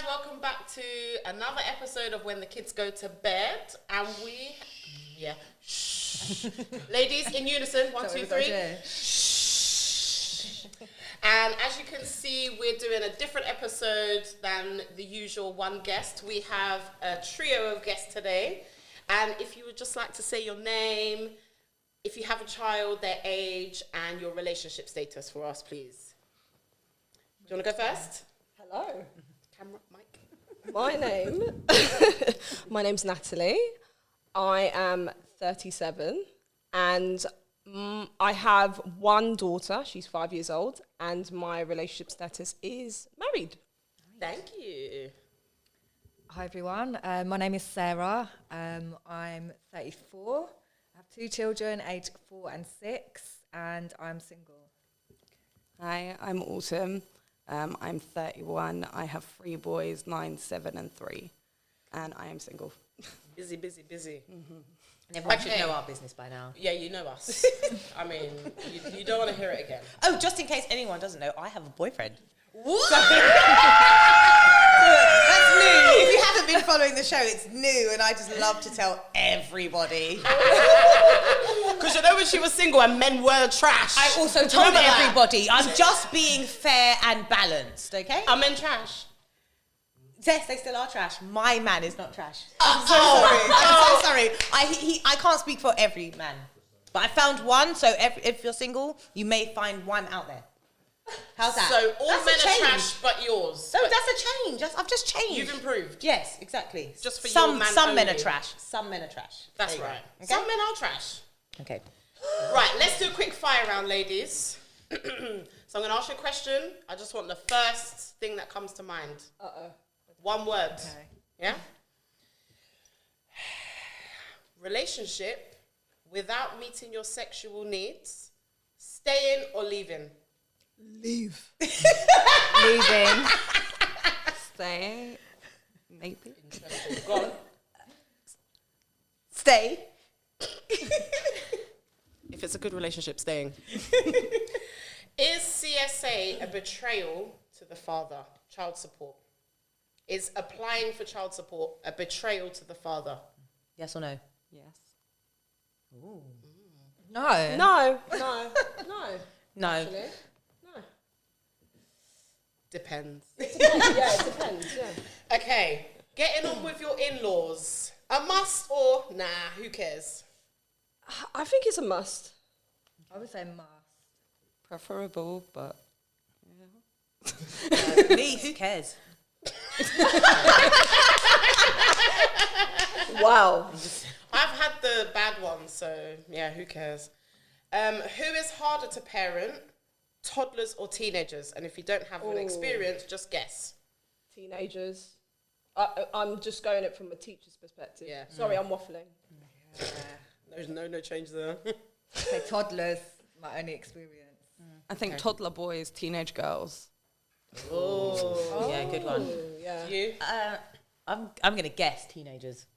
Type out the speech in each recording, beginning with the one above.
welcome back to another episode of When the Kids Go to Bed. And shh. Ladies, in unison, 1, 2, 3. Shh. And as you can see, we're doing a different episode than the usual one guest. We have a trio of guests today. And if you would just like to say your name, if you have a child, their age, and your relationship status for us, please. Do you want to go first? Hello. Camera, mic. My name's Natalie. I am 37 and I have one daughter. She's 5 years old and my relationship status is married. Thank you. Hi everyone, my name is Sarah. I'm 34. I have 2 children, aged 4 and 6, and I'm single. Hi, I'm Autumn. I'm 31. I have 3 boys, 9, 7, and 3, and I am single. Busy. Mm-hmm. And everyone should know our business by now. Yeah, you know us. I mean, you don't want to hear it again. Oh, just in case anyone doesn't know, I have a boyfriend. What? That's new. If you haven't been following the show, it's new, and I just love to tell everybody. Because you know when she was single and men were trash. I also told Remember that? everybody. I'm just being fair and balanced, okay? Are men trash? Yes, they still are trash. My man is not trash. I'm so sorry. I can't speak for every man. But I found one, so if you're single, you may find one out there. How's that? So all That's men a are change. trash but yours. No, But that's a change. I've just changed. you've improved. Yes, exactly. Just for some your man Some men only. are trash. Some men are trash. That's There you go. right. Okay? Some men are trash. Okay. Right, let's do a quick fire round, ladies. So I'm going to ask you a question. I just want the first thing that comes to mind. One word. Okay. Yeah? Relationship without meeting your sexual needs. Staying or leaving? Leave. Leaving. Stay, maybe. Go on. Stay. If it's a good relationship, staying. Is CSA a betrayal to the father? Child support. Is applying for child support a betrayal to the father? Yes or no? Yes. No. No. No. Actually. No. Depends. Yeah, it depends, yeah. Okay, getting on with your in-laws. A must or nah, who cares? I think it's a must. I would say must. Preferable, but Least cares. Wow. I've had the bad ones, so yeah, who cares? Who is harder to parent, toddlers or teenagers? And if you don't have an experience, just guess. Teenagers. I'm just going it from a teacher's perspective. Yeah. Sorry, I'm waffling. There's no change there. Okay, toddlers, my only experience. I think toddler boys, teenage girls. Oh, Yeah, good one. Ooh, yeah. you? I'm going to guess teenagers.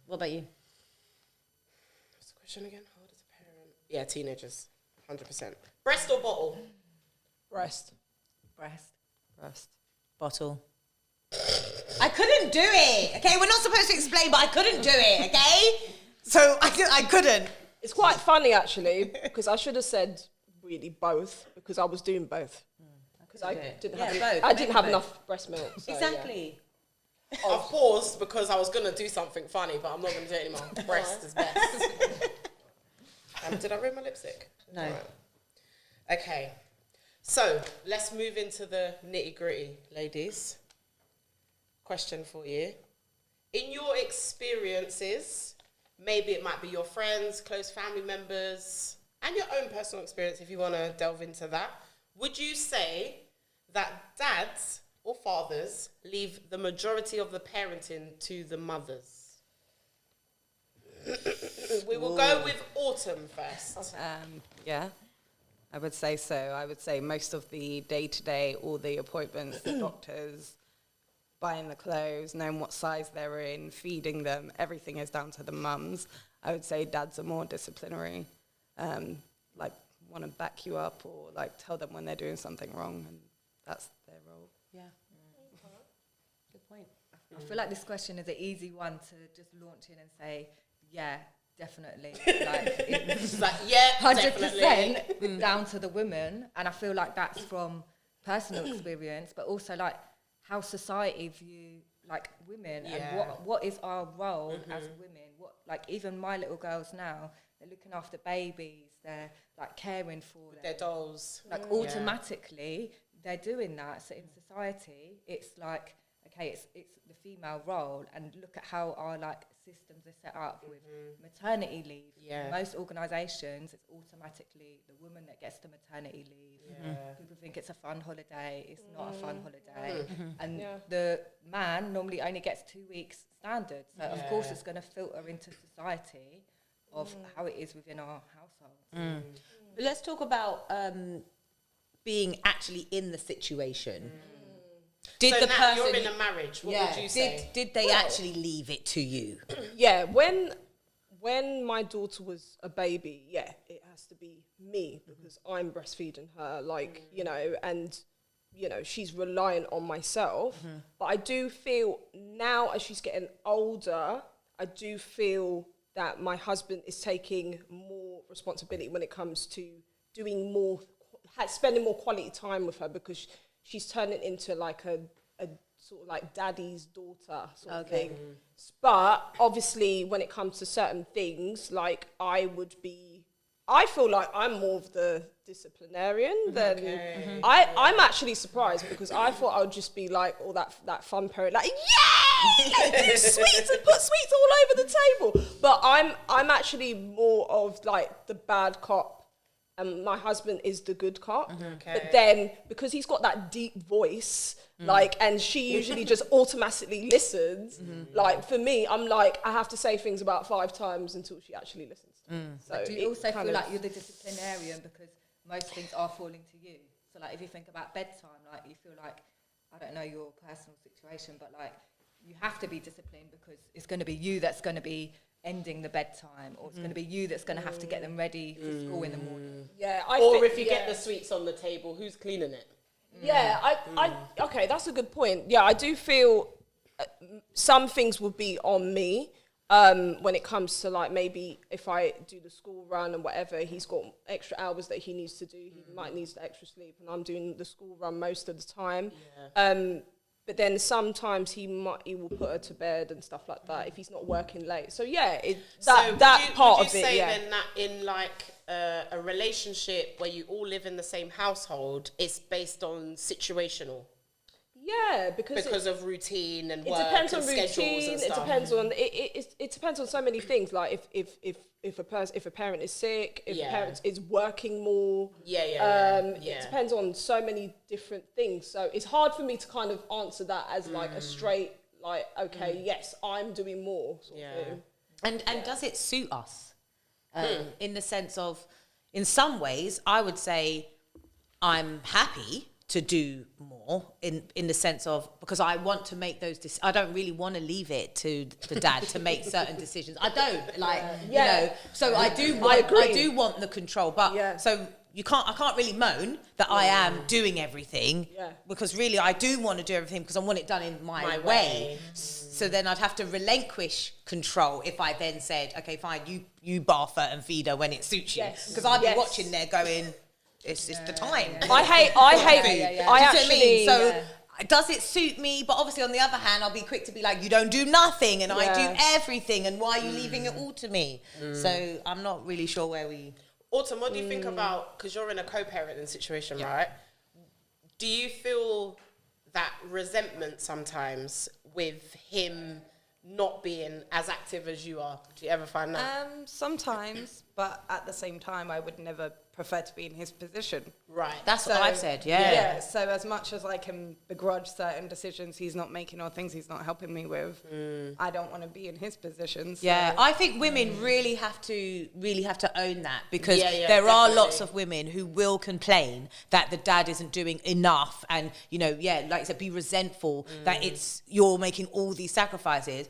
What about you? What's the question again? Harder to parent? Yeah, teenagers, 100%. Breast or bottle? Breast. Breast. Bottle. I couldn't do it. Okay, we're not supposed to explain, but I couldn't do it. Okay, so I couldn't. It's quite funny actually because I should have said really both because I was doing both because I do it. didn't Yeah, have both. I didn't have Both. enough breast milk. So, Exactly. I've paused because I was going to do something funny, but I'm not going to do it anymore. Breast is best. Did I ruin my lipstick? No. Alright. Okay. So, let's move into the nitty-gritty, ladies. Question for you. In your experiences, maybe it might be your friends, close family members, and your own personal experience if you want to delve into that, would you say that dads or fathers leave the majority of the parenting to the mothers? We will go with Autumn first. Yeah, I would say so. I would say most of the day-to-day, all the appointments, the doctors, buying the clothes, knowing what size they're in, feeding them, everything is down to the mums. I would say dads are more disciplinary, like want to back you up or like tell them when they're doing something wrong, and that's their role. Yeah. Good point. I feel like this question is an easy one to just launch in and say, yeah, definitely. Like, It's like, yeah, 100% down to the women. And I feel like that's from personal experience, but also like how society view like women and what is our role as women. What, like, even my little girls now, they're looking after babies, they're like caring for them. Their dolls. Like automatically they're doing that. So in society, it's like, okay, it's the female role, and look at how our like systems are set up with maternity leave. Yeah. Most organisations, it's automatically the woman that gets the maternity leave. Yeah. People think it's a fun holiday. It's not a fun holiday. And Yeah. the man normally only gets 2 weeks standard. So of course it's going to filter into society of how it is within our household. But let's talk about being actually in the situation. Did So the now person you're in a marriage. What would you say? did they actually leave it to you? Yeah, when my daughter was a baby, yeah, it has to be me because I'm breastfeeding her, like, you know, and, you know, she's reliant on myself. But I do feel now as she's getting older, I do feel that my husband is taking more responsibility when it comes to doing more, spending more quality time with her, because she's turning into like a sort of like daddy's daughter sort of thing. But obviously when it comes to certain things, like I feel like I'm more of the disciplinarian than I'm actually surprised, because I thought I would just be like all that fun parent, like yay, like do sweets and put sweets all over the table. But I'm actually more of like the bad cop, and my husband is the good cop. But then because he's got that deep voice, like, and she usually just automatically listens. Like for me, I'm like, I have to say things about 5 times until she actually listens to me. So Do you also feel like you're the disciplinarian because most things are falling to you? So like if you think about bedtime, like you feel like, I don't know your personal situation, but like you have to be disciplined because it's going to be you that's going to be ending the bedtime, or it's going to be you that's going to have to get them ready for school in the morning. Yeah, Or if you get the sweets on the table, who's cleaning it? Yeah, okay, that's a good point. Yeah, I do feel some things will be on me when it comes to like maybe if I do the school run and whatever, he's got extra hours that he needs to do. He might need the extra sleep, and I'm doing the school run most of the time. But then sometimes he will put her to bed and stuff like that if he's not working late. So yeah, part of it. Say Yeah. then that in like a relationship where you all live in the same household, it's based on situational Yeah, because of routine and it work depends on and schedules routine. and It stuff. depends on it depends on so many things. Like if a parent is sick, if a parent is working more. It depends on so many different things. So it's hard for me to kind of answer that as like a straight like, okay, yes, I'm doing more. Sort of thing. And does it suit us? In the sense of, in some ways, I would say I'm happy to do more in the sense of, because I want to make those I don't really want to leave it to the dad to make certain decisions. I don't you know, so I do want the control, but so I can't really moan that I am doing everything because really I do want to do everything because I want it done in my way. So then I'd have to relinquish control if I then said, okay, fine, you bath her and feed her when it suits you, because I'd be watching there going, it's the time. I hate. I actually. So does it suit me? But obviously, on the other hand, I'll be quick to be like, you don't do nothing, and I do everything, and why are you leaving it all to me? So I'm not really sure where we. Autumn, what do you think about, because you're in a co-parenting situation, right? Do you feel that resentment sometimes with him not being as active as you are? Do you ever find that? Sometimes, but at the same time, I would never prefer to be in his position. Right. That's what I've said. Yeah. So as much as I can begrudge certain decisions he's not making or things he's not helping me with, I don't want to be in his position. So. Yeah, I think women really have to own that, because there definitely. are lots of women who will complain that the dad isn't doing enough, and like I said, be resentful that you're making all these sacrifices.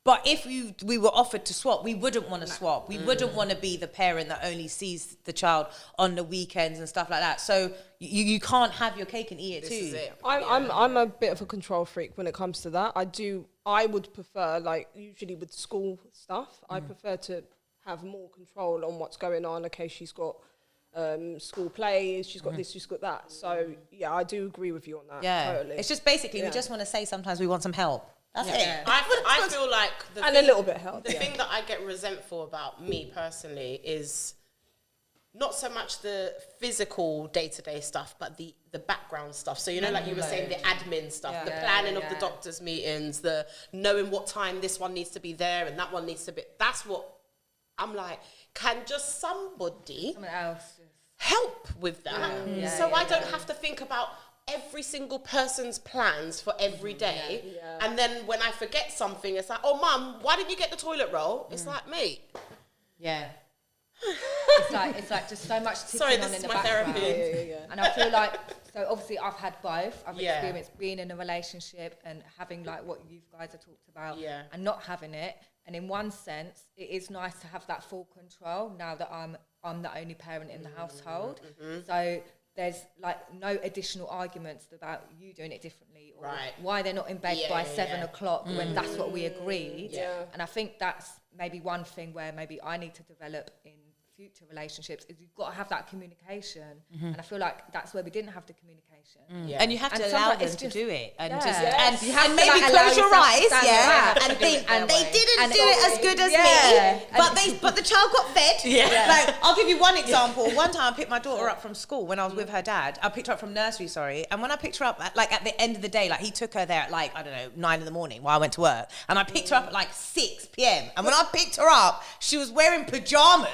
But if we were offered to swap, we wouldn't want to swap. We wouldn't want to be the parent that only sees the child on the weekends and stuff like that. So you can't have your cake and eat it This too. is it. I'm a bit of a control freak when it comes to that. I would prefer, like, usually with school stuff, I prefer to have more control on what's going on. Okay, she's got school plays, she's got this, she's got that. So yeah, I do agree with you on that. Yeah. Totally. It's just basically we Yeah. just want to say sometimes we want some help. That's it. I feel like And a little bit help, The yeah. thing that I get resentful about me personally is not so much the physical day-to-day stuff, but the background stuff. So, you know, like you were saying, the admin stuff, the planning of the doctor's meetings, the knowing what time this one needs to be there and that one needs to be... That's what I'm like, can just somebody Someone else. help with that? So I don't have to think about every single person's plans for every day. And then when I forget something, it's like, oh, Mum, why didn't you get the toilet roll? It's like, mate. Yeah. it's like just so much ticking Sorry, on this in is the my background. therapy. And I feel like, so obviously I've had both. I've Yeah. experienced being in a relationship and having like what you guys have talked about Yeah. and not having it. And in one sense, it is nice to have that full control now that I'm the only parent in the household. So there's like no additional arguments about you doing it differently or Right. why they're not in bed by 7 o'clock when that's what we agreed. Yeah. And I think that's maybe one thing where maybe I need to develop in future relationships is you've got to have that communication. And I feel like that's where we didn't have the communication. And you have And to allow sometimes them it's to just- do it and Yeah. just Yes. and, You have and to, maybe like, allow close your yourself to eyes, stand yeah, back and and do it think that they way. didn't And do it as good as yeah. me, but the child got fed. Like I'll give you one example. One time I picked my daughter up from school when I was with her dad. I picked her up from nursery, and when I picked her up at the end of the day, like he took her there at like I don't know 9 a.m. while I went to work, and I picked her up at like 6 p.m. And when I picked her up, she was wearing pajamas.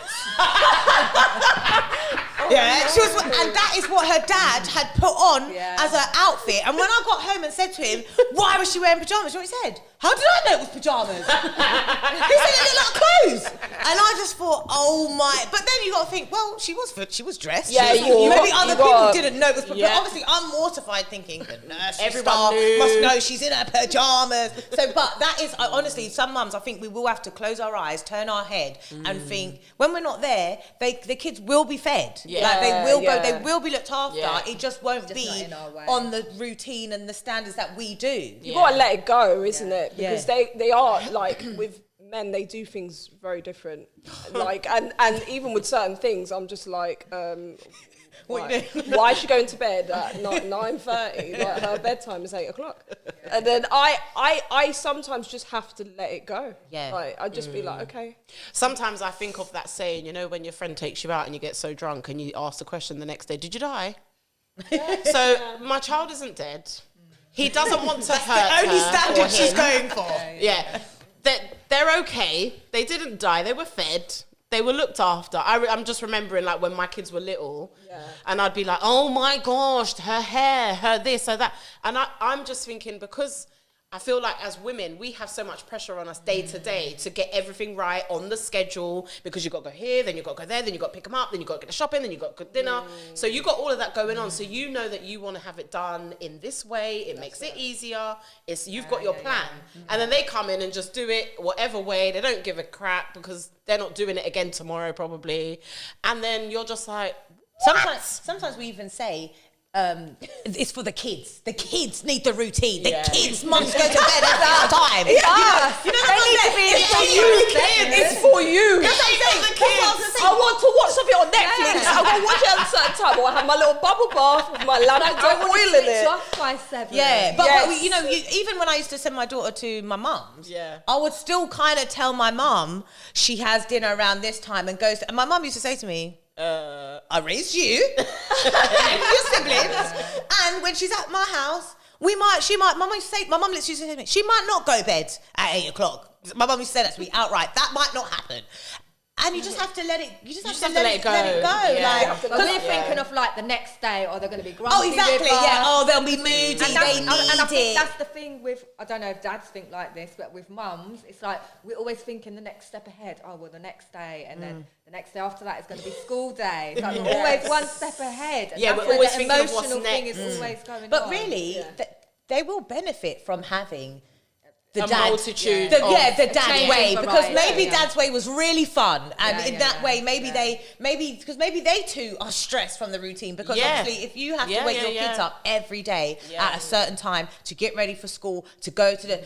Yeah, she was, and that is what her dad had put on as her outfit. And when I got home and said to him, "Why was she wearing pajamas?" You know what he said? "How did I know it was pajamas?" He said it looked like clothes, and I just thought, "Oh my!" But then you got to think, well, she was dressed. Yeah, She was- you maybe got- other you people got- didn't know it was. But Yeah. obviously, I'm mortified, thinking the nursery Everyone staff knew. must know she's in her pajamas. So, but that is honestly, some mums, I think we will have to close our eyes, turn our head, and think when we're not there, the kids will be fed. Like they will go, they will be looked after. Yeah. It just won't Just be not in our way. on the routine and the standards that we do. You gotta let it go, isn't it? Because Yeah. they are like with men, they do things very different. Like and even with certain things, I'm just like, why is she going to bed at 9:30? Like her bedtime is 8 o'clock, and then I sometimes just have to let it go. Yeah. Like I just be like, okay. Sometimes I think of that saying, you know, when your friend takes you out and you get so drunk and you ask the question the next day, "Did you die?" So my child isn't dead. He doesn't want to hurt The only her standard or she's him. going for. Yeah, they're okay. They didn't die. They were fed. They were looked after. I'm just remembering like when my kids were little, and I'd be like, "Oh my gosh, her hair, her this, her that," and I'm just thinking because I feel like as women we have so much pressure on us day to day to get everything right on the schedule because you've got to go here, then you've got to go there, then you've got to pick them up, then you've got to get the shopping, then you've got to cook dinner. So you've got all of that going on. So you know that you want to have it done in this way. It makes it easier. You've got your plan. And then they come in and just do it whatever way. They don't give a crap because they're not doing it again tomorrow probably. And then you're just like, what? Sometimes we even say, it's for the kids. The kids need the routine. The kids must go to bed at that time. Yeah. You know They need to be it's for for you. the kids. It's for you. That's what I'm saying. The kids. I want to watch something on Netflix. I want to watch it at a certain time. Or I have my little bubble bath with my lamp and oil in Switch it. off by 7. Yeah, but Yes. you know, even when I used to send my daughter to my mum's, Yeah. I would still kind of tell my mum she has dinner around this time and goes. And my mum used to say to me, "I raised you and your siblings, and when she's at my house, my mum used to say, my mum literally used to say to me, she might not go to bed at 8 o'clock. My mum used to say that to me outright. That might not happen." And you just have to let it. You just have to let it go. Yeah. Like, But we're thinking of like the next day, or they're going to be grumpy. oh, exactly. with us. Yeah. Oh, they'll be moody. And They and I need think it. that's the thing with, I don't know if dads think like this, but with mums, it's like we're always thinking the next step ahead. Oh, well, the next day, and then the next day after that is going to be school day. It's like we're always one step ahead. And Yeah, that's we're where always the thinking of what's emotional thing next. is always going But on. really, they will benefit from having the A dad, multitude the of dad's changing way, because variety, maybe yeah. dad's way was really fun, and Yeah, in yeah, that yeah. way, maybe Yeah. maybe they too are stressed from the routine, because Yeah. obviously if you have Yeah, to wake yeah, your kids yeah. up every day Yeah. at a certain time to get ready for school, to go to the.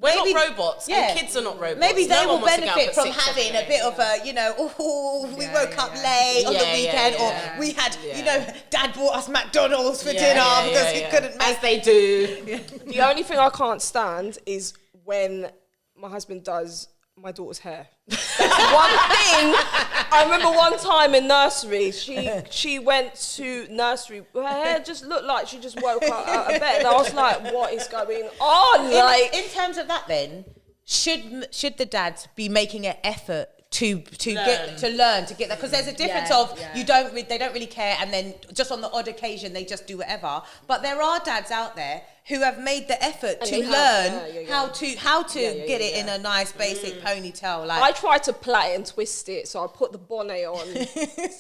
We're maybe- not robots, yeah. and kids are not robots. Maybe they No will one wants to get up benefit at from 6 every having a day. bit of a, we Yeah, woke yeah, up yeah. late on the Yeah, yeah, weekend, yeah. or we had, Yeah. dad bought us McDonald's for Yeah, dinner yeah, because yeah, he yeah. couldn't make. As they do. The only thing I can't stand is when my husband does my daughter's hair. That's one thing. I remember one time in nursery, she went to nursery. Her hair just looked like she just woke up out of bed, and I was like, "What is going on?" Like, in terms of that, then should the dads be making an effort to learn to get that, because there's a difference of they don't really care, and then just on the odd occasion they just do whatever. But there are dads out there who have made the effort And to they learn have, how to Yeah, get it in a nice basic ponytail. Like I tried to plait and twist it, so I put the bonnet on,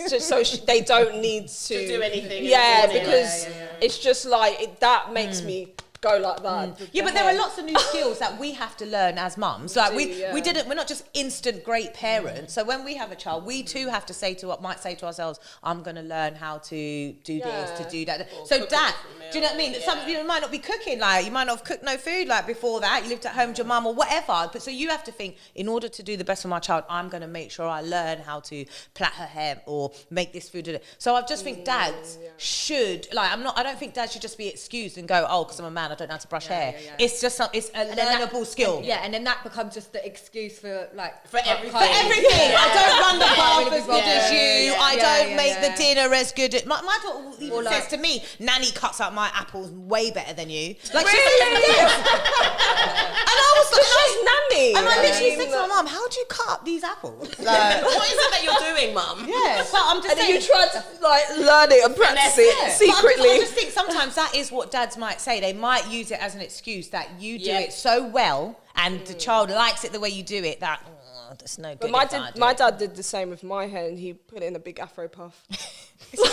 just so they don't need to do anything in the Yeah, morning. because it's just like that makes me go like that. yeah, but there are lots of new skills that we have to learn as mums. Like yeah. we're not just instant great parents. So when we have a child, we too have to say to ourselves, I'm going to learn how to do this, to do that. So cook a dad, different do you know what I mean? meal, Some you might not be cooking, like you might not have cooked no food like before that. You lived at home with your mum or whatever. But so you have to think, in order to do the best for my child, I'm going to make sure I learn how to plait her hair or make this food. So I just think dads should, like, I don't think dads should just be excused and go, oh, because I'm a man, I don't know how to brush hair. yeah. It's just it's a And then that- learnable skill. Yeah, and then that becomes just the excuse for everything. For everything. I don't run the bath really as good good as you. I don't make the yeah. dinner as good as my daughter even Or says like- to me, Nanny cuts up my apples way better than you. Like Really? and I was like, She's nanny. and I literally said to my mum, how do you cut up these apples? Like, What is it that you're doing, mum? yeah, but I'm just And then saying. you tried to like learn it and practice it Yeah. secretly. But I just think sometimes that is what dads might say. They might use it as an excuse that you do Yeah. it so well and the child likes it the way you do it that that's no good. But if I do my it." dad did the same with my hair, and he put it in a big afro puff.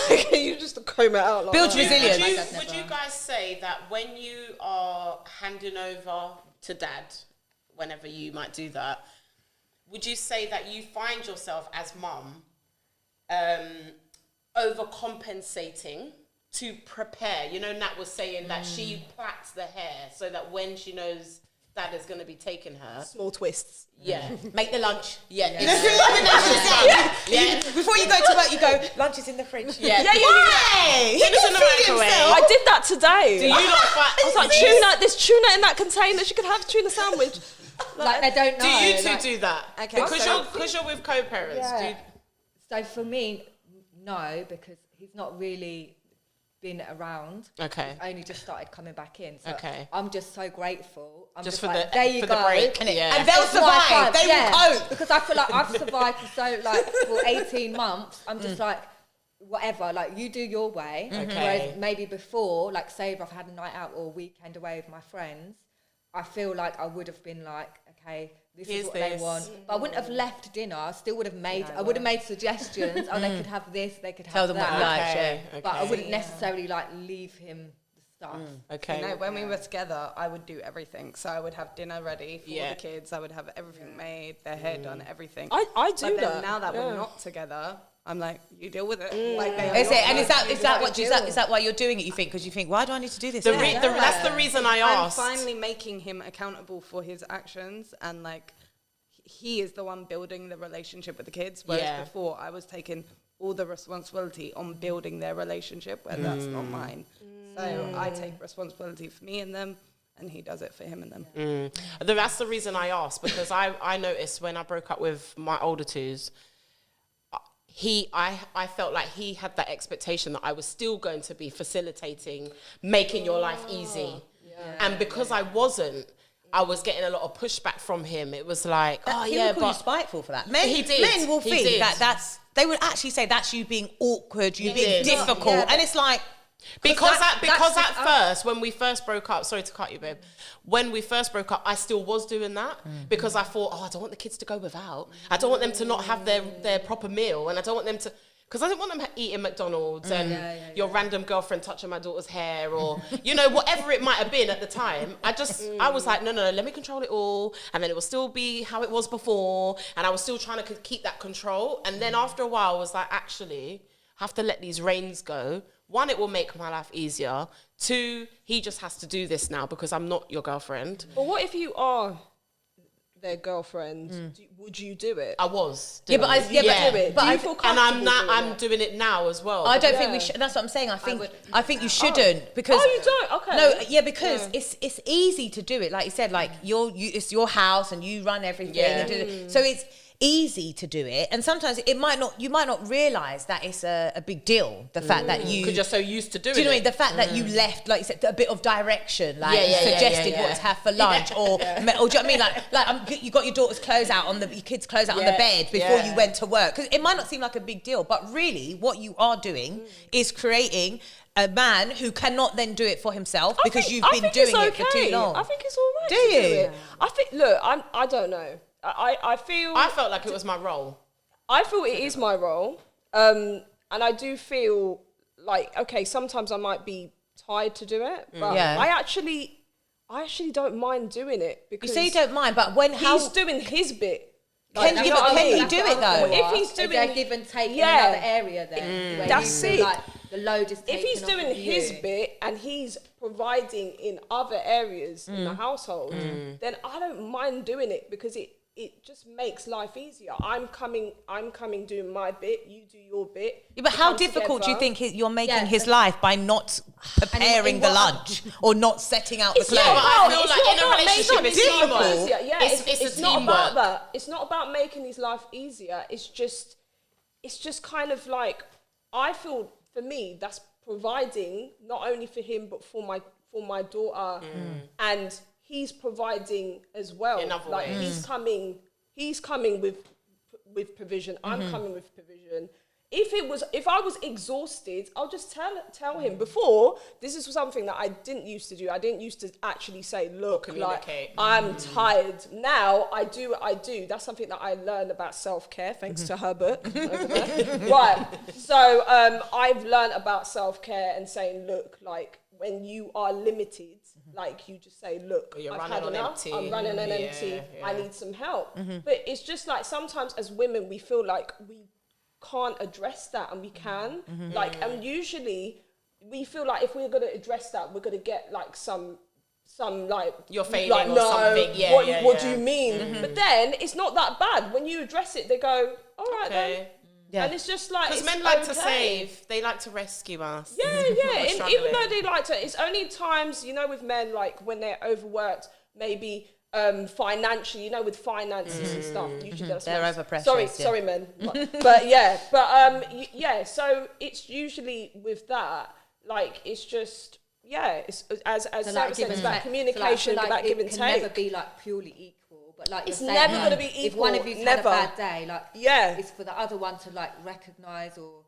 Like, you just comb it out like Builds that. resilience. Would you guys say that when you are handing over to dad, whenever you might do that, would you say that you find yourself as mum overcompensating to prepare? You know, Nat was saying that she plaits the hair so that when she knows dad is going to be taking her, Small twists. yeah, Make the lunch. yeah, You know, yeah. Yeah. Before you go to work, you go, lunch is in the fridge. Yeah. Why? He Dinner's can in the feed microwave. himself. I did that today. Do you not find? I was like, tuna, there's tuna in that container. She could have a tuna sandwich. Like they don't know. Do you two like- do that? Okay, Because so- you're with co-parents. Yeah. Do you, So for me, no, because he's not really been around. Okay. He's only just started coming back in. So Okay. I'm just so grateful. I'm Just just, for like, the there you for go. the break. And Yeah. they'll It's my survive. fun, They will cope. because I feel like I've survived for 18 months. I'm just like, whatever, like you do your way. Okay. Whereas maybe before, like say if I've had a night out or a weekend away with my friends, I feel like I would have been like, okay, this Here's is what this. they want. But I wouldn't have left dinner. I still would have made, I would have made suggestions. Oh, they could have this, they could Tell have them what that. you like. Okay. But I wouldn't necessarily like leave him the stuff. Okay. You know, when we were together, I would do everything. So I would have dinner ready for Yeah. the kids. I would have everything made, their hair done, everything. I do but then that. now that yeah. we're not together, I'm like, you deal with it. Like they are Is your it? And is kids, that you is do that what what you is do. that why you're doing it? You think because you think, why do I need to do this? That's the reason I I'm asked. finally making him accountable for his actions, and like he is the one building the relationship with the kids, whereas Yeah. before I was taking all the responsibility on building their relationship, where that's not mine. So I take responsibility for me and them, and he does it for him and them. That's the reason I asked, because I noticed when I broke up with my older twos, I felt like he had that expectation that I was still going to be facilitating, making your life easy. And because I wasn't, I was getting a lot of pushback from him. It was like, He would call you spiteful for that. Men, He did. Men will He think did. that they would actually say that's you being awkward, you being did. difficult, Yeah, and it's like Because that's at first, when we first broke up, sorry to cut you, babe. When we first broke up, I still was doing that because I thought, I don't want the kids to go without. I don't want them to not have their proper meal, and I don't want them to. Because I didn't want them eating McDonald's and your random girlfriend touching my daughter's hair or, you know, whatever it might have been at the time. I was like, no, let me control it all. And then it will still be how it was before. And I was still trying to keep that control. And then after a while, I was like, actually, I have to let these reins go. One, it will make my life easier. Two, he just has to do this now because I'm not your girlfriend. But what if you are their girlfriend? Would you do it? I was. Yeah, but doing it. do it. but Do you I- feel And comfortable I'm doing it now as well. I don't think Yeah. we should. That's what I'm saying. I think wouldn't. you shouldn't because. Oh, you don't? Okay. No, yeah, because it's easy to do it. Like you said, like it's your house and you run everything. Yeah. And do it. So it's easy to do it, and sometimes you might not realize that it's a big deal. The fact that you. Because you're so used to doing Do you know what I it. mean? The fact that you left, like you said, a bit of direction, like Yeah, yeah, yeah, suggested yeah, what yeah. to have for lunch, or do you know what I mean? You got your daughter's clothes out on your kids' clothes out on the Yeah, bed before yeah. you went to work. Because it might not seem like a big deal, but really, what you are doing is creating a man who cannot then do it for himself because you've been doing it for too long. I think it's all right. Do to you? it. I think. Look, I don't know. I feel. I felt like it was my role. I feel it is my role, and I do feel like, okay, sometimes I might be tired to do it, but Yeah. I actually don't mind doing it You because say you don't mind, but when he's doing his bit. Can Like, you- know what I can mean? you do it though? If he's Is there doing, give and take Yeah. in another area then? Where That's you feel it. like the load is taken if he's off doing of his you. bit and he's providing in other areas in the household, then I don't mind doing it because it just makes life easier. I'm coming doing my bit, you do your bit. Yeah, but we how come difficult do you together. think you're making Yeah, his but- life by not preparing in the what- lunch or not setting out the It's clothes? Yeah, but I not feel it's like not in a about relationship, making it's his life teamwork. easier. Yeah, It's a not teamwork. about that. It's not about making his life easier. It's just kind of like, I feel for me that's providing not only for him but for my daughter, and he's providing as well. In other like ways. he's coming with provision. I'm coming with provision. If I was exhausted, I'll just tell him. Before, this is something that I didn't used to do. I didn't used to actually say, look, like, communicate. I'm tired. Now I do what I do. That's something that I learned about self-care thanks to her book over there. Right. So I've learned about self-care and saying, look, like when you are limited, like you just say, look, You're I've running had on enough. empty. I'm running on Yeah, empty. yeah. I need some help. But it's just like sometimes as women we feel like we can't address that, and we can. Like, and usually we feel like if we're gonna address that, we're gonna get like some like You're failing like, or no, something. Yeah, what, yeah, what yeah. do you mean? But then it's not that bad. When you address it, they go, all right then. Okay. Yeah. And it's just like, Because it's men like to okay. save. They like to rescue us. Yeah, We're yeah. And even struggling. though they like to, it's only times, you know, with men, like when they're overworked, maybe financially, you know, with finances and stuff. Usually that's They're not- overpressured, Sorry, yeah. sorry, men. But yeah, but yeah. So it's usually with that, like it's just it's as So, Sarah like, said, give it's and about take. communication, So, like, about it give and can take. never be like purely equal, but like It's you're saying, never gonna be If one of equal, you's had a never. bad day, like Yeah. it's for the other one to like recognise or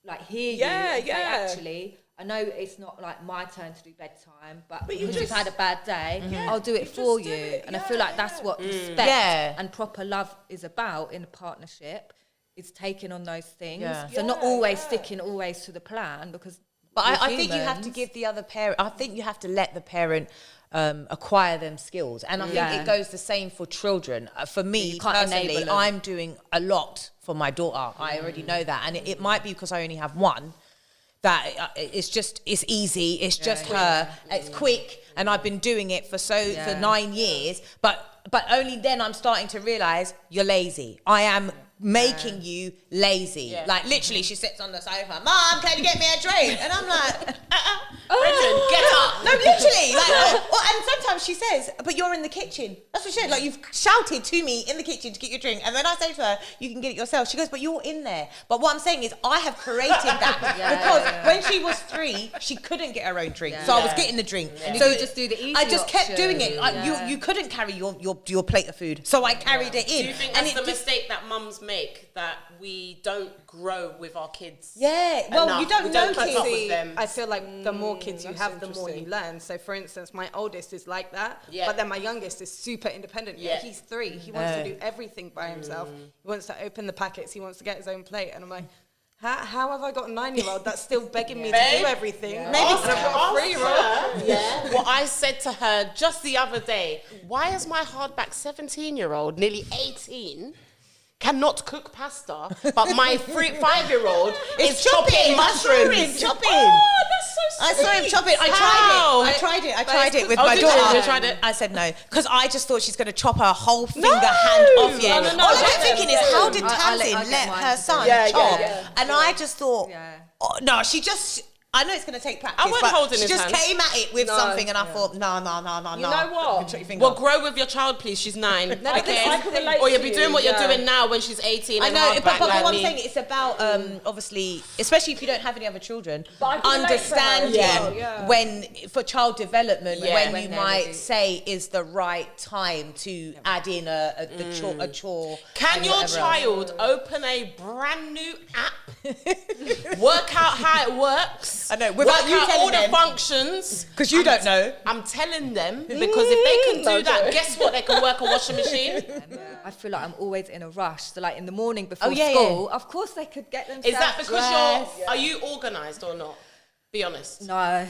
like hear you. Yeah, and say, yeah. actually, I know it's not like my turn to do bedtime, but you because you've just- had a bad day, Yeah, I'll do it you for just you. do it. And I feel like that's what respect Yeah. and proper love is about in a partnership. Is taking on those things. Yeah. So not Yeah, always yeah. sticking always to the plan because. But we're I think you have to humans. give the other parent. I think you have to let the parent acquire them skills, and I think Yeah. it goes the same for children. For me You can't personally, enable them. I'm doing a lot for my daughter. I already know that, and it might be because I only have one. That it's easy. It's just her. It's quick, and I've been doing it for 9 years. But only then I'm starting to realize you're lazy. I am making you lazy. Yeah. Like literally, she sits on the sofa. Mom, can you get me a drink? And I'm like, Brethren, get up. no, literally. Like, and sometimes she says, but you're in the kitchen. That's what she said. Like, you've shouted to me in the kitchen to get your drink. And then I say to her, you can get it yourself. She goes, but you're in there. But what I'm saying is, I have created that. Because when she was 3, she couldn't get her own drink. So I was getting the drink. And So you could just do the easy I just kept option. doing it. Yeah. You couldn't carry your plate of food. So I carried it in. Do you think and that's it the just- mistake that mums make, that we don't grow with our kids? Yeah. Well, enough? you don't We know keep up kids. with them. I feel like the more kids you that's have, the more you interesting. learn. So, for instance, my oldest is like that, Yeah. but then my youngest is super independent. Yeah. He's 3. He wants to do everything by himself. He wants to open the packets. He wants to get his own plate. And I'm like, How have I got a 9-year-old that's still begging me to Babe, do everything? Maybe And I've got a 3-year-old. Yeah. What I said to her just the other day, why is my hardback 17-year-old, nearly 18, cannot cook pasta, but my 5-year-old is chopping mushrooms? Chopping. Oh, that's so I sweet. saw him chopping. I tried it with Oh, my did you? daughter. You tried it? I said no because I just thought she's going to chop her whole finger hand off. Yeah. No. All I'm Let thinking them. is, how did I'll Tamsin get let mine her to son do it. chop? Yeah. And I just thought, Yeah. oh, no, she just. I know it's going to take practice, wasn't but holding she his just hand. came at it with No. something, and I thought, no. You know what? Chop your finger Well, off. grow with your child, please. She's 9. No, but this- I can relate Or you'll to be you, doing what yeah. you're doing now when she's 18. I and know, hardback but like what I'm me. saying, it's about obviously, especially if you don't have any other children, But I can relate to her as understanding well, yeah. when for child development Yeah. when When you they're might ready. say is the right time to add in a chore. Can and your whatever else. child open a brand new app, work out how it works? I know, without work you out telling all the them. functions. Because you don't know. I'm telling them because if they can do that, guess what? They can work a washing machine. I feel like I'm always in a rush. So like in the morning before yeah, school, of course they could get themselves Is that because dressed. are you organised or not? Be honest. No.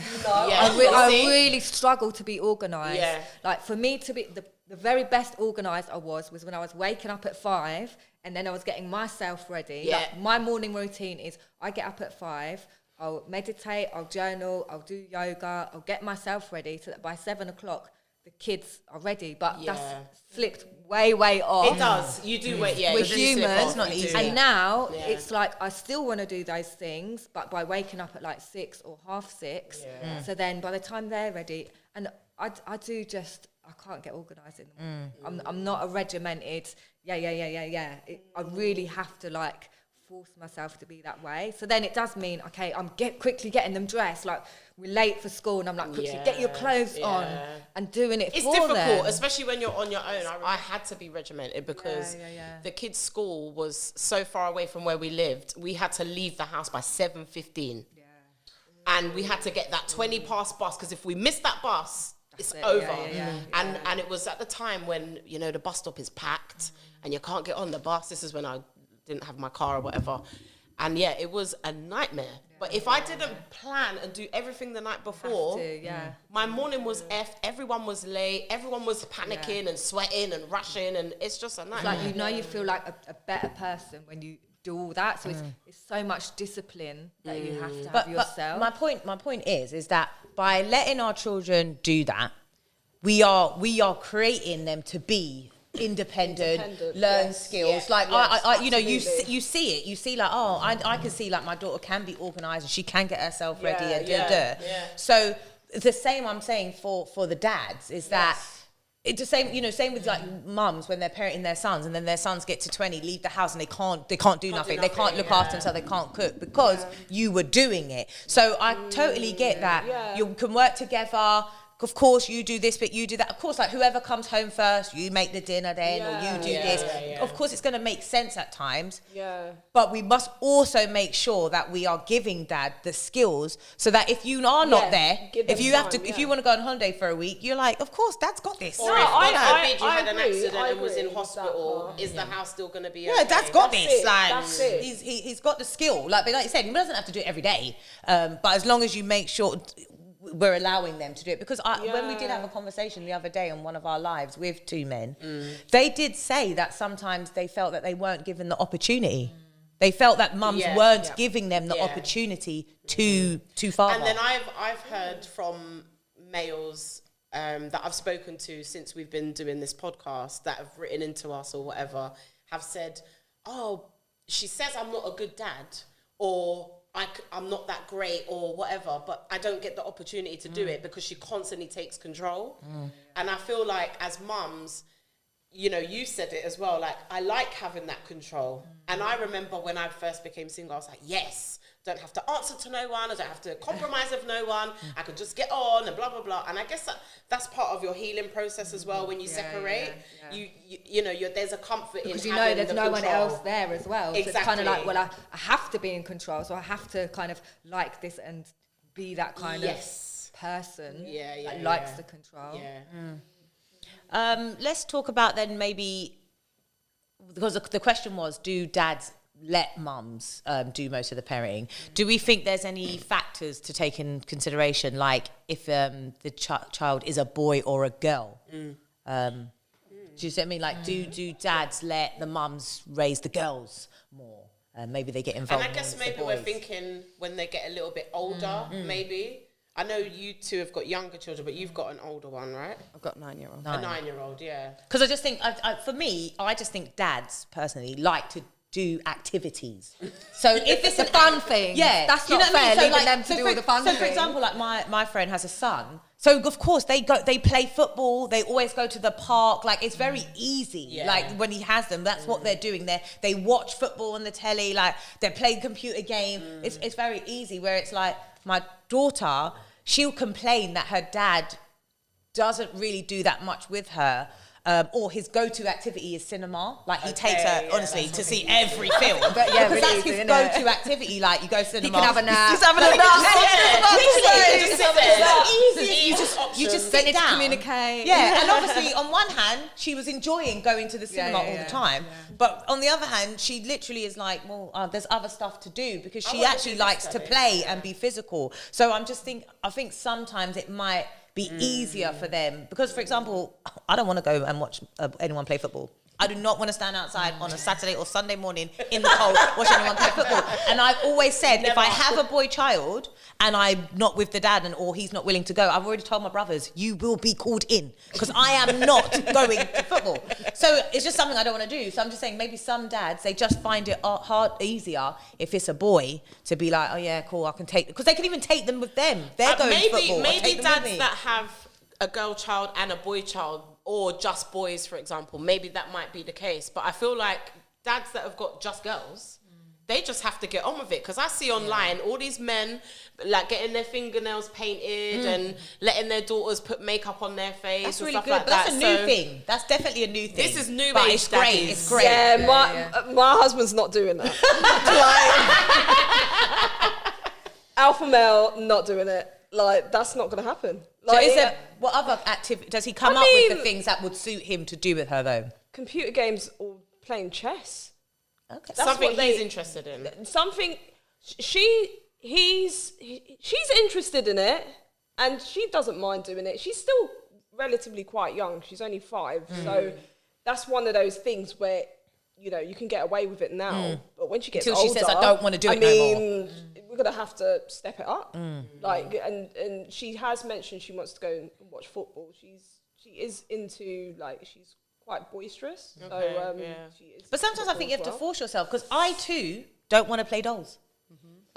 Yeah. I See? really struggle to be organised. Yeah. Like for me to be the very best organised I was when I was waking up at 5 and then I was getting myself ready. Yeah. Like my morning routine is I get up at 5, I'll meditate, I'll journal, I'll do yoga, I'll get myself ready so that by 7 o'clock the kids are ready. But Yeah. that's slipped way off. It does. You do wait. Yeah. We're you do slip human, off, It's not you do. easy. and now Yeah. it's like I still want to do those things, but by waking up at like 6 or half 6, so then by the time they're ready, and I do just I can't get organised in the morning. I'm not a regimented. I really have to like force myself to be that way. So then it does mean okay, I'm quickly getting them dressed. Like we're late for school, and I'm like quickly get your clothes on and doing it It's for difficult, them. especially when you're on your own. I had to be regimented because the kids' school was so far away from where we lived. We had to leave the house by 7:15, and we had to get that 20 past bus because if we missed that bus, it's it, over. And it was at the time when the bus stop is packed and you can't get on the bus. This is when I didn't have my car or whatever, and it was a nightmare. But if I didn't plan and do everything the night before, my morning was effed. Everyone was late. Everyone was panicking and sweating and rushing, and it's just a nightmare. Like you feel like a better person when you do all that. So it's so much discipline that you have to have yourself. But my point is that by letting our children do that, we are creating them to be independent, learn yes. skills. Yeah, like yes, I you absolutely. see it. You see like I can see like my daughter can be organised and she can get herself ready and yeah. So the same I'm saying for the dads is that. It's the same, same with like mums when they're parenting their sons and then their sons get to 20, leave the house and they can't do nothing. They can't look after themselves, they can't cook because you were doing it. So I totally get that. Yeah. You can work together. Of course, you do this bit, you do that. Of course, like whoever comes home first, you make the dinner then, or you do this. Of course, it's going to make sense at times. Yeah. But we must also make sure that we are giving dad the skills so that if you are not there, give them if you have time, to, if you want to go on holiday for a week, you're like, of course, dad's got this. Or No, if God I forbid you had an agree, accident I and was agree in with that hospital, part. is the house still going to be Yeah, okay? dad's got That's this. it, Like that's it. he's got the skill. Like you said, he doesn't have to do it every day. But as long as you make sure we're allowing them to do it, because when we did have a conversation the other day on one of our lives with two men, they did say that sometimes they felt that they weren't given the opportunity. They felt that mums weren't giving them the opportunity to father. And then I've heard from males that I've spoken to since we've been doing this podcast that have written into us or whatever, have said, oh, she says I'm not a good dad, or I'm not that great or whatever, but I don't get the opportunity to do it because she constantly takes control. And I feel like as mums, you said it as well, like I like having that control. And I remember when I first became single, I was like, yes, don't have to answer to no one, I don't have to compromise with no one, I can just get on and blah blah blah. And I guess that's part of your healing process as well. When you separate, there's a comfort because in you know having there's the no one control. else there as well. So it's kind of like, Exactly. well, I have to be in control, so I have to kind of like this and be that kind Yes. of person Yeah, that yeah, likes yeah. the control. Yeah. Let's talk about then maybe, because the question was, do dads let mums do most of the parenting. Do we think there's any factors to take in consideration, like if the child is a boy or a girl? Do you see what I mean? Like, do dads let the mums raise the girls more? Maybe they get involved. And I guess more with the maybe we're boys. thinking when they get a little bit older, maybe. I know you two have got younger children, but you've got an older one, right? I've got 9-year-old. A 9-year-old, yeah. Because I just think, for me, I just think dads personally like to do activities. So if it's The fun thing. yeah, That's do you not know what I fair, mean? leaving them to do all the fun So for thing. example, like my friend has a son. So of course they play football. They always go to the park. Like it's very easy. Yeah. Like when he has them, that's what they're doing. They watch football on the telly. Like they're playing computer game. It's very easy. Where it's like my daughter, she'll complain that her dad doesn't really do that much with her. Or his go-to activity is cinema. Like he takes her, yeah, honestly, to see every film. But yeah, because really that's easy, his innit? go-to activity. Like you go to cinema. He can have a nap. He's having a nap. Literally, Just it's sit there. the easiest. Easiest You just option. They sit need to down. communicate. Yeah, and obviously on one hand, she was enjoying going to the cinema all yeah. the time. But on the other hand, she literally is like, well, there's other stuff to do because she wanna actually do this, likes to Daddy. play and be physical. So I think sometimes it might be easier for them because, for example, I don't want to go and watch anyone play football. I do not want to stand outside on a Saturday or Sunday morning in the cold watching anyone play football. And I've always said, if I have a boy child and I'm not with the dad or he's not willing to go, I've already told my brothers, you will be called in because I am not going to football. So it's just something I don't want to do. So I'm just saying maybe some dads, they just find it easier if it's a boy to be like, oh yeah, cool, I can take, because they can even take them with them. They're going to football. I'll Maybe take them dads with me. that have a girl child and a boy child, or just boys, for example, maybe that might be the case. But I feel like dads that have got just girls, they just have to get on with it. Because I see online all these men like getting their fingernails painted and letting their daughters put makeup on their face. That's and really stuff good. like But that's that. a new So thing. That's definitely a new thing. This is new but age it's great. daddies. It's great. Yeah, my husband's not doing that. Like, alpha male, not doing it. Like, that's not going to happen. So Like, is there, what other activity, does he come I up with the mean- things that would suit him to do with her though? computer games or playing chess? Okay. That's something what they- he's interested in. Something she's interested in it, and she doesn't mind doing it. She's still relatively quite young. She's only 5, so that's one of those things where you can get away with it now, but when she gets Until she older, says, "I don't wanna do it no more." we're gonna have to step it up. Like, and she has mentioned she wants to go and watch football. She is into, like, she's quite boisterous. Okay, so yeah. she is But sometimes I football think you as have to well. force yourself because I too don't want to play dolls.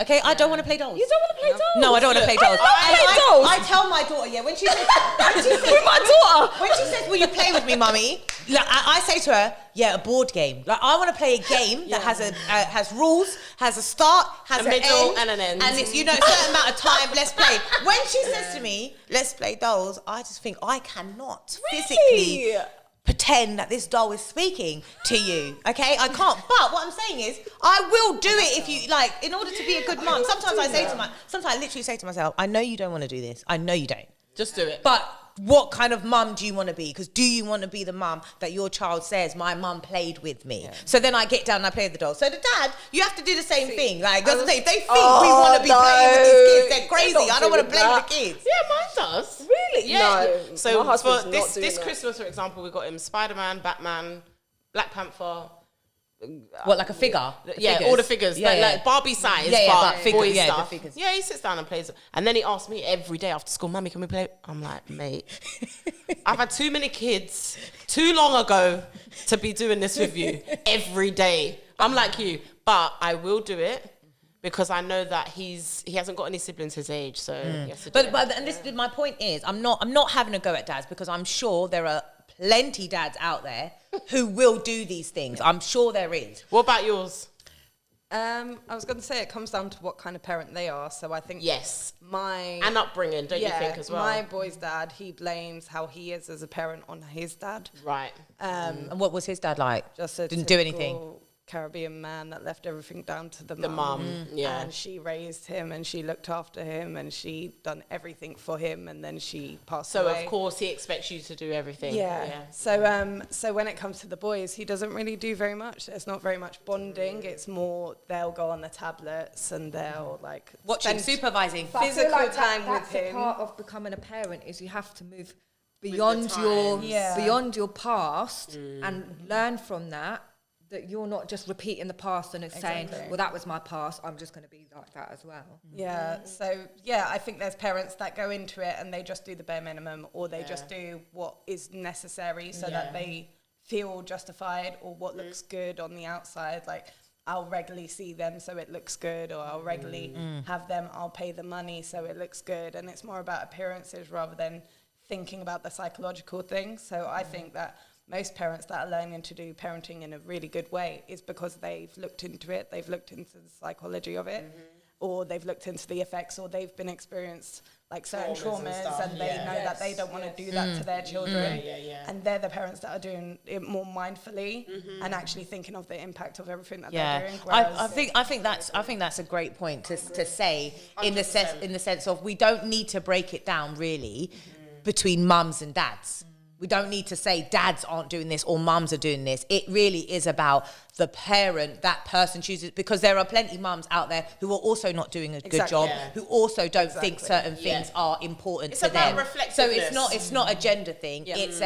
Okay, I don't want to play dolls. You don't want to play dolls? No, I don't want to play dolls. I love playing dolls. I tell my daughter, when she says, With my daughter. when she says, will you play with me, mummy? Like, I say to her, yeah, a board game. Like, I want to play a game that has rules, has a start, has A an middle end, and an end. and it's, a certain amount of time, let's play. When she says to me, let's play dolls, I just think I cannot physically Really? pretend that this doll is speaking to you, okay? I can't. But what I'm saying is, I will do it if you like. In order to be a good mum, sometimes I literally say to myself, I know you don't want to do this. I know you don't. Just do it. But what kind of mum do you want to be? Because do you want to be the mum that your child says, my mum played with me? So then I get down and I play with the doll. So the dad, you have to do the same thing. Like, doesn't say if they think we want to be playing with these kids, they're crazy. They're not I don't want to doing play that. with the kids. Yeah, mine does. Really? Yeah. No. So my husband's for not this doing this that. Christmas, for example, we got him Spider-Man, Batman, Black Panther. What, like a figure? Yeah, all the figures, like Barbie size, Yeah, yeah, but but figure- boy yeah, the stuff. figures. Yeah, he sits down and plays. And then he asks me every day after school, "Mummy, can we play?" I'm like, "Mate, I've had too many kids too long ago to be doing this with you every day." I'm like you, but I will do it because I know that he hasn't got any siblings his age, so he has to do it. But and this my point is, I'm not having a go at dads because I'm sure there are plenty dads out there who will do these things. I'm sure there is. What about yours? I was going to say it comes down to what kind of parent they are. So I think Yes, my and upbringing, don't you think as well? my boy's dad, he blames how he is as a parent on his dad. Right. And what was his dad like? Just a Didn't do anything. typical Caribbean man that left everything down to the The mum. mum, yeah. And she raised him and she looked after him and she done everything for him, and then she passed So away. of course he expects you to do everything. Yeah. So when it comes to the boys, he doesn't really do very much. There's not very much bonding. It's more they'll go on the tablets and they'll like Watching, spend supervising. But I feel physical like time with that's a him. part of becoming a parent is you have to move beyond your times. Yeah. beyond your past and learn from that. That you're not just repeating the past and it's saying, Exactly. well, that was my past. I'm just going to be like that as well. Yeah. So yeah, I think there's parents that go into it and they just do the bare minimum, or they just do what is necessary so that they feel justified, or what looks good on the outside. Like, I'll regularly see them so it looks good, or I'll regularly have them, I'll pay the money so it looks good. And it's more about appearances rather than thinking about the psychological things. So I think that most parents that are learning to do parenting in a really good way is because they've looked into it, they've looked into the psychology of it, or they've looked into the effects, or they've been experienced like certain Traumas and traumas stuff, and they know that they don't want to do that to their children. Yeah. And they're the parents that are doing it more mindfully and actually thinking of the impact of everything that they're doing. I think that's a great point to say in the 100%. sense of we don't need to break it down really between mums and dads. We don't need to say dads aren't doing this or mums are doing this. It really is about the parent, that person chooses, because there are plenty mums out there who are also not doing a good Exactly. job, Yeah. who also don't think certain Yeah. things are important It's to about them. reflectiveness. So it's not a gender thing. It's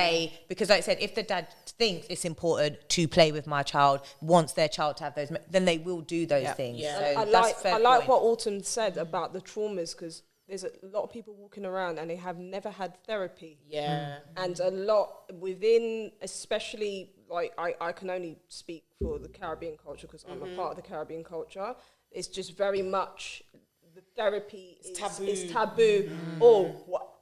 because like I said, if the dad thinks it's important to play with my child, wants their child to have those, then they will do those things. Yeah. So I that's like a fair I like point. what Autumn said about the traumas, because there's a lot of people walking around and they have never had therapy. Yeah. And a lot within, especially, like, I can only speak for the Caribbean culture because I'm a part of the Caribbean culture. It's just very much, the therapy is taboo. Oh,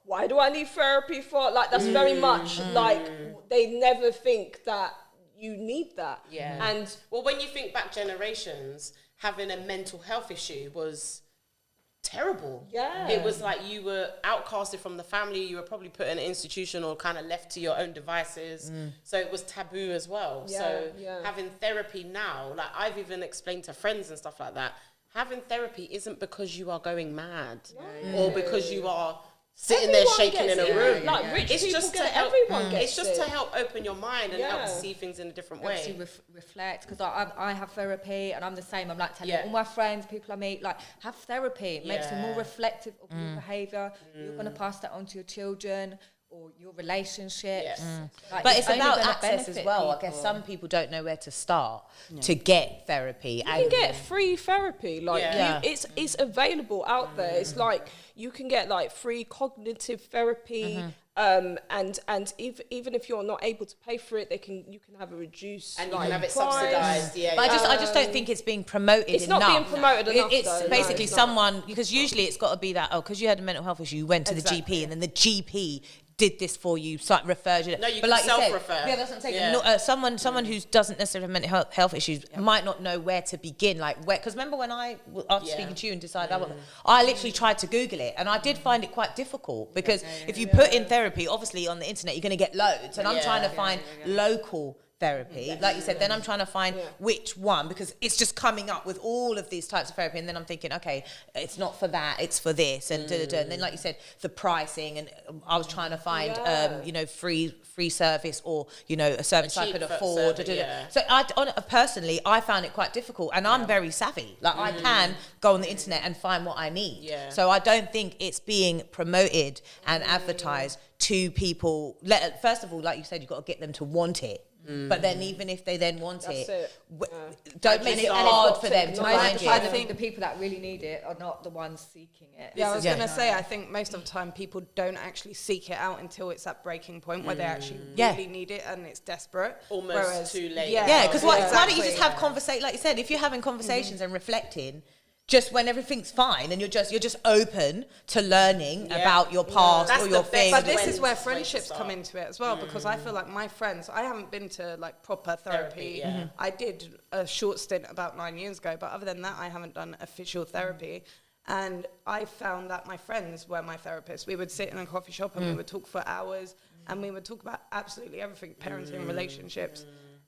why do I need therapy for? Like, that's very much, like, they never think that you need that. Yeah. And Well, when you think back generations, having a mental health issue was terrible. Yeah. It was like you were outcasted from the family, you were probably put in an institution or kind of left to your own devices. So it was taboo as well. So having therapy now, like I've even explained to friends and stuff like that, having therapy isn't because you are going mad or because you are sitting there Everyone shaking in gets a it. room. Like, rich it's people just to get it, help. everyone gets It's just to it. help open your mind and help Yeah. see things in a different Helps you way. reflect, because I have therapy and I'm the same. I'm like telling Yeah. all my friends, people I meet, like, have therapy. It makes you more Yeah. reflective of your behaviour. You're going to pass that on to your children or your relationships. Yes. Like, But it's only about gonna access as benefit well. I guess people. some people don't know where to start to get therapy. you can get free therapy. Like, Yeah. it's available out there. It's like you can get like free cognitive therapy. And even if you're not able to pay for it, you can have a reduced And you like, can have it price. subsidised. Yeah. But I just don't think it's being promoted It's enough. not being promoted enough, It's though. No, basically it's not. someone, because usually it's got to be that, because you had a mental health issue, you went to the GP, and then the GP did this for you, referred you. No, you but can like you said, self-refer. yeah, that's what I'm saying. Yeah. No, someone who doesn't necessarily have mental health issues might not know where to begin. Like, where? Because remember when after speaking to you and decided I literally tried to Google it, and I did find it quite difficult because if you put in therapy, obviously on the internet you're going to get loads, and I'm trying to find local therapy, like you said. Then I'm trying to find which one, because it's just coming up with all of these types of therapy, and then I'm thinking, okay, it's not for that, it's for this, and and then like you said, the pricing, and I was trying to find free service, or a service I cheap could service, afford. yeah. So personally, I found it quite difficult, and I'm very savvy. Like I can go on the internet and find what I need. Yeah. So I don't think it's being promoted and advertised to people. First of all, like you said, you've got to get them to want it. But then even if they then want That's it, it. don't make it start. hard for them to Most find of the time, it. the people that really need it are not the ones seeking it. Yeah, I was Yeah. going to say, I think most of the time people don't actually seek it out until it's that breaking point where they actually Yeah. really need it and it's desperate. Almost too late. Yeah, because why don't you exactly. just have conversation? Like you said, if you're having conversations and reflecting, just when everything's fine and you're just open to learning about your past That's or the your best thing. But this When is where it's way to friendships start. come into it as well, because I feel like my friends, I haven't been to like proper therapy. yeah. I did a short stint about 9 years ago, but other than that, I haven't done official therapy. And I found that my friends were my therapists. We would sit in a coffee shop and we would talk for hours, and we would talk about absolutely everything, parenting, relationships.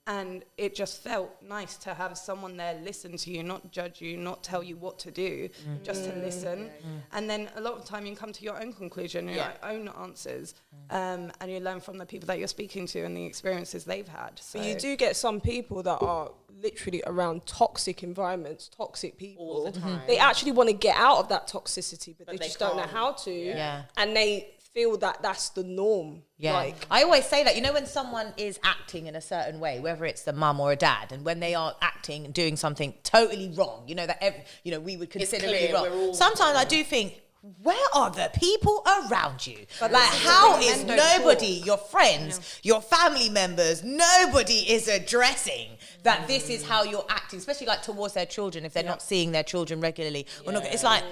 And it just felt nice to have someone there listen to you, not judge you, not tell you what to do, just to listen. And then a lot of the time you come to your own conclusion, your own answers, and you learn from the people that you're speaking to and the experiences they've had. So But you do get some people that are literally around toxic environments, toxic people. All the time. They actually want to get out of that toxicity, but they they just don't know can't. how to. Yeah. And they feel that that's the norm. Yeah, Like, I always say that, you know, when someone is acting in a certain way, whether it's the mum or a dad, and when they are acting and doing something totally wrong, you know, that we would consider clear, really wrong. we're all Sometimes I do think, where are the people around you? But Like, this is how the is thing, men don't nobody, your friends, your family members, nobody is addressing that this is how you're acting, especially like towards their children, if they're not seeing their children regularly. Or not, it's like,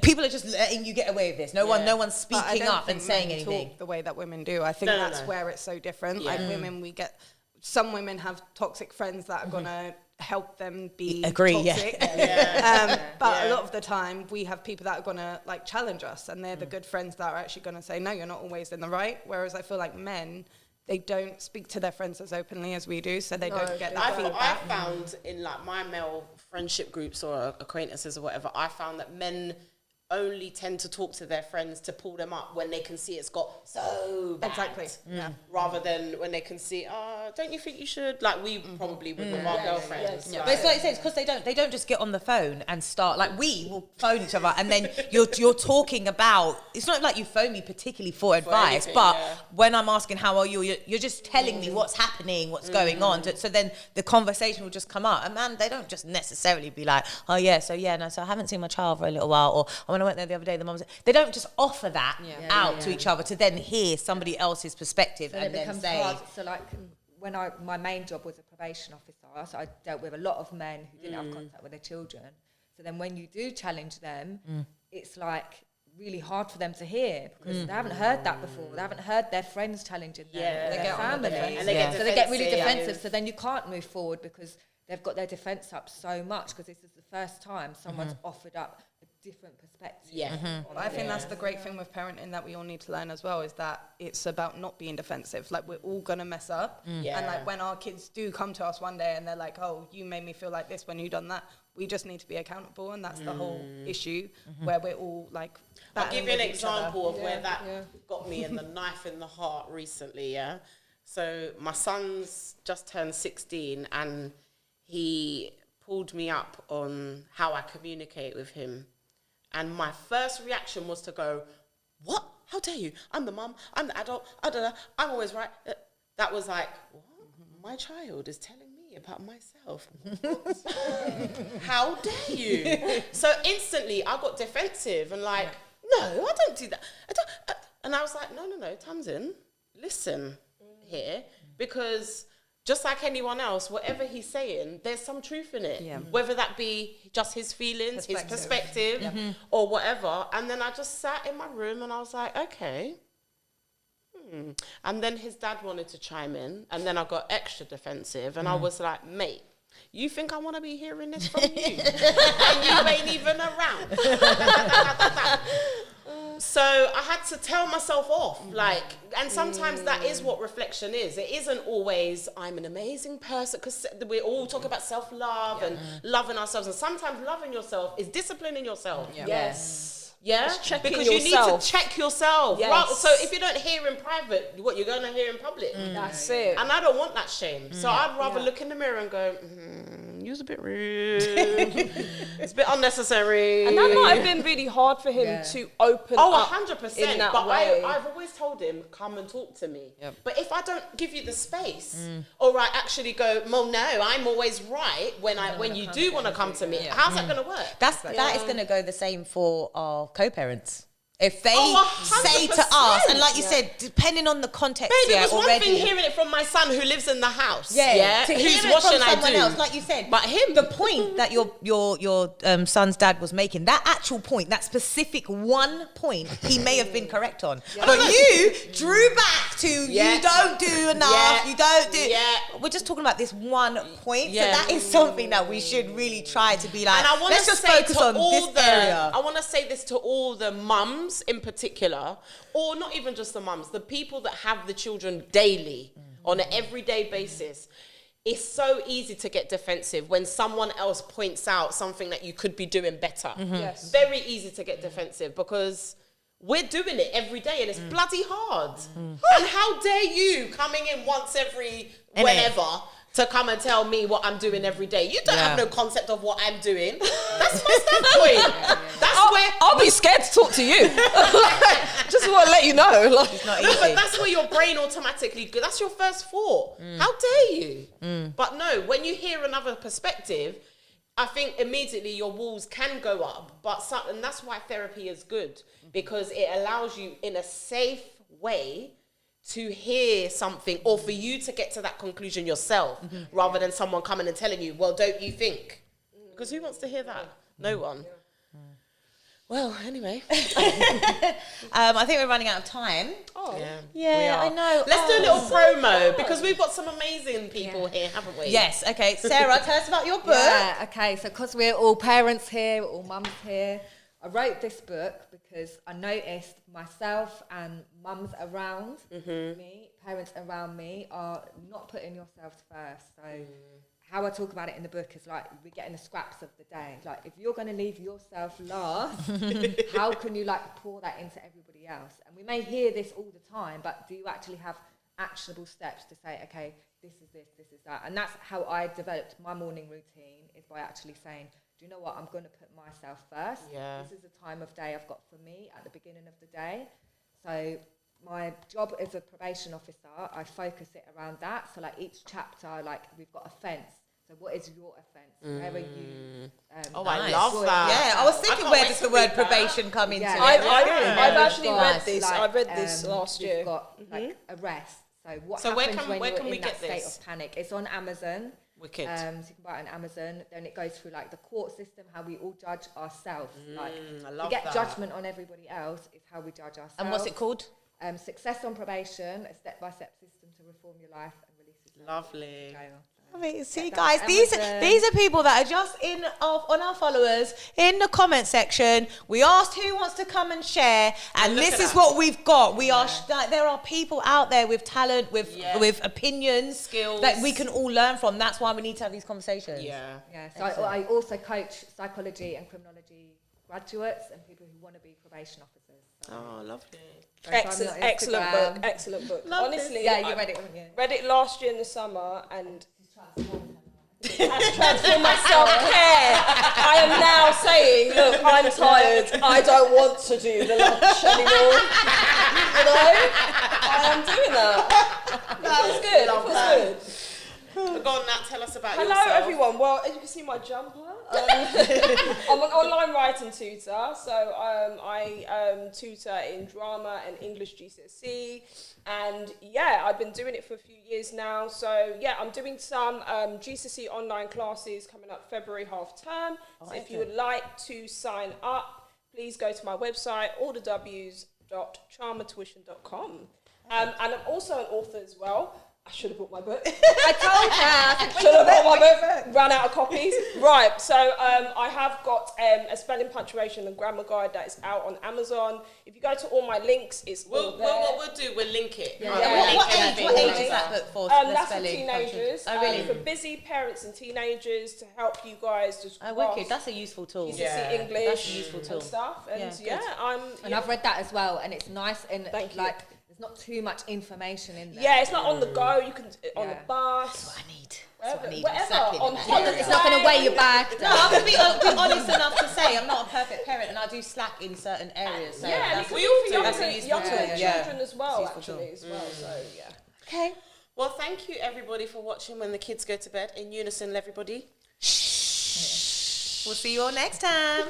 people are just letting you get away with this. No one's But I speaking don't up and think saying men anything. talk the way that women do. I think No, no, that's no. where it's so different. Yeah. Like women, we get some women have toxic friends that are gonna help them be Agree, yeah. toxic. But a lot of the time, we have people that are gonna like challenge us, and they're the good friends that are actually gonna say, "No, you're not always in the right." Whereas I feel like men, they don't speak to their friends as openly as we do, so they don't get that I feedback. found in like my male friendship groups or acquaintances or whatever, I found that men only tend to talk to their friends to pull them up when they can see it's got so bad. Exactly. Yeah. Rather than when they can see, don't you think you should? Like we probably would with our girlfriends. But it's like you say, it's because they don't just get on the phone and start, like, we will phone each other and then you're talking about, it's not like you phone me particularly for advice, anything, but yeah. when I'm asking how are you, you're just telling me what's happening, what's going on. So then the conversation will just come up. And man, they don't just necessarily be like, oh yeah, so I haven't seen my child for a little while, or when I went there the other day, the mum was, they don't just offer that out to each other to then hear somebody else's perspective So and it then becomes say, hard. So like when my main job was a probation officer, so I dealt with a lot of men who didn't have contact with their children. So then when you do challenge them, it's like really hard for them to hear because they haven't heard that before. They haven't heard their friends challenging them, Yeah. or They their get on the family. defense. And they get So they get really defensive. defensive. So then you can't move forward because they've got their defense up so much because this is the first time someone's offered up a different perspective. Yeah. on But I think things. that's the great thing with parenting that we all need to learn as well, is that it's about not being defensive. Like, we're all gonna mess up. Yeah. And like when our kids do come to us one day and they're like, oh, you made me feel like this when you done that, we just need to be accountable, and that's the whole issue where we're all like I'll battling give you an with each other. example of where that got me in the knife in the heart recently, yeah? So my son's just turned 16 and he pulled me up on how I communicate with him. And my first reaction was to go, what? How dare you? I'm the mum, I'm the adult, I'm always right. That was like, what? My child is telling me about myself. How dare you? So instantly I got defensive and like, no, I don't do that. And I was like, no, Tamsin, listen here, because just like anyone else, whatever he's saying, there's some truth in it. Yeah. Whether that be just his feelings, his perspective, or whatever. And then I just sat in my room and I was like, okay. And then his dad wanted to chime in, and then I got extra defensive, and I was like, mate, you think I want to be hearing this from you? And you ain't even around. So I had to tell myself off, like, and sometimes that is what reflection is. It isn't always, I'm an amazing person, because we all talk about self-love and loving ourselves, and sometimes loving yourself is disciplining yourself. Yes. Yeah, Just checking because you need yourself. to check yourself. Yes. Right? So if you don't hear in private, what you're going to hear in public. That's it. And I don't want that shame. So I'd rather look in the mirror and go, you was a bit rude. It's a bit unnecessary. And that might have been really hard for him to open up 100%. in that But way. I've always told him, come and talk to me. Yep. But if I don't give you the space, or I actually go, well, no, I'm always right when you do want to come to me, how's that going to work? that is going to go the same for our co-parents. If they Oh, say to 100%. us, and like you said, depending on the context, Babe, it was one already. thing hearing it from my son who lives in the house. Yeah, to who's hear it washing from I someone do. else, like you said. But him, the point that your son's dad was making, that actual point, that specific one point, he may have been correct on. But you drew back to you don't do enough, you don't do. Yeah. We're just talking about this one point, Yeah. so that is something that we should really try to be like. And I want let's to just say focus to on all this area. I want to say this to all the mums in particular, or not even just the mums, the people that have the children daily on an everyday basis. it's so easy to get defensive when someone else points out something that you could be doing better. Yes. Very easy to get defensive because we're doing it every day and it's bloody hard. And how dare you coming in once every whenever to come and tell me what I'm doing every day. You don't have no concept of what I'm doing. That's my standpoint. That's where I'll be scared to talk to you. Just want to let you know. Like, It's not no, but easy. that's where your brain automatically goes. That's your first thought. How dare you? But no, when you hear another perspective, I think immediately your walls can go up. And that's why therapy is good, because it allows you in a safe way to hear something or for you to get to that conclusion yourself rather than someone coming and telling you, well, don't you think? Because who wants to hear that? No one. Well, anyway. I think we're running out of time. Yeah, I know. Let's do a little promo because we've got some amazing people here, haven't we? Yes. Okay, Sarah, tell us about your book. Yeah, okay, so because we're all parents here, we're all mums here, I wrote this book because I noticed myself and mums around me, parents around me, are not putting yourselves first. So how I talk about it in the book is like we're getting the scraps of the day. Like if you're going to leave yourself last, how can you like pour that into everybody else? And we may hear this all the time, but do you actually have actionable steps to say, okay, this is this, this is that? And that's how I developed my morning routine, is by actually saying, do you know what, I'm going to put myself first. Yeah. This is the time of day I've got for me at the beginning of the day. So my job as a probation officer, I focus it around that. So like each chapter, like we've got offence. So what is your offence? Where are you? Oh, Nice. I love that. Yeah, I was I thinking, can't where wait does to the word read that. probation come into Yeah. it? I've actually Guys, read this. like, I read this last year. We've got like arrest. So what So where happens can- when where you're can we in that get state this? of panic? It's on Amazon. Wicked. So you can buy it on Amazon. Then it goes through like the court system, how we all judge ourselves. Like I we love get that. judgment on everybody else is how we judge ourselves. And what's it called? Success on Probation, a step-by-step system to reform your life and release yourself Lovely. from jail. See, That's guys, Amazon. these are people that are just on our followers in the comment section. We asked who wants to come and share, and look this at is us. what we've got. We are like, there are people out there with talent, with opinions, Skills. that we can all learn from. That's why we need to have these conversations. Yeah. Yeah, so I also coach psychology and criminology graduates and people who want to be probation officers. So Oh, lovely. so I'm Excellent, on excellent Instagram. book. Excellent book. Love Honestly, Yeah, I you read it, haven't you? read it last year in the summer and has transformed my self-care. I am now saying, look, I'm tired. I don't want to do the lunch anymore. You know? I am doing that. It feels good. It feels good. Go on, Nat, tell us about Hello, yourself. everyone. Well, as you can see my jumper, I'm an online writing tutor. So I tutor in drama and English GCSE. And yeah, I've been doing it for a few years now. So yeah, I'm doing some GCSE online classes coming up February half term. So if you would like to sign up, please go to my website, allthews.charmatuition.com. And I'm also an author as well. I should have bought my book. I told her. Should have bought my book. Ran out of copies. Right, so I have got a spelling, punctuation and grammar guide that is out on Amazon. If you go to all my links, it's all there. What we'll do, we'll link it. Yeah, Right, yeah. we'll link What everything. age is that book for? the That's for spelling teenagers. function? Oh, really? For busy parents and teenagers to help you guys just Oh, grasp wicked. That's a useful tool. GCSE Yeah, English that's a useful tool. and stuff. And Yeah, good. And I've read that as well, and it's nice and Thank you. like there's not too much information in there. yeah, it's not on the go. You can on the Yeah. bus, I need. wherever, need. whatever. Exactly. On It's holiday. It's not going to weigh you back. No, I'm gonna be honest enough to say I'm not a perfect parent, and I do slack in certain areas. So Yeah, that's, we all do. that's a useful Younger tool. children as well, Useful tool. actually, as well. So yeah. Okay. Well, thank you everybody for watching When the Kids Go to Bed. In unison, everybody. We'll see you all next time.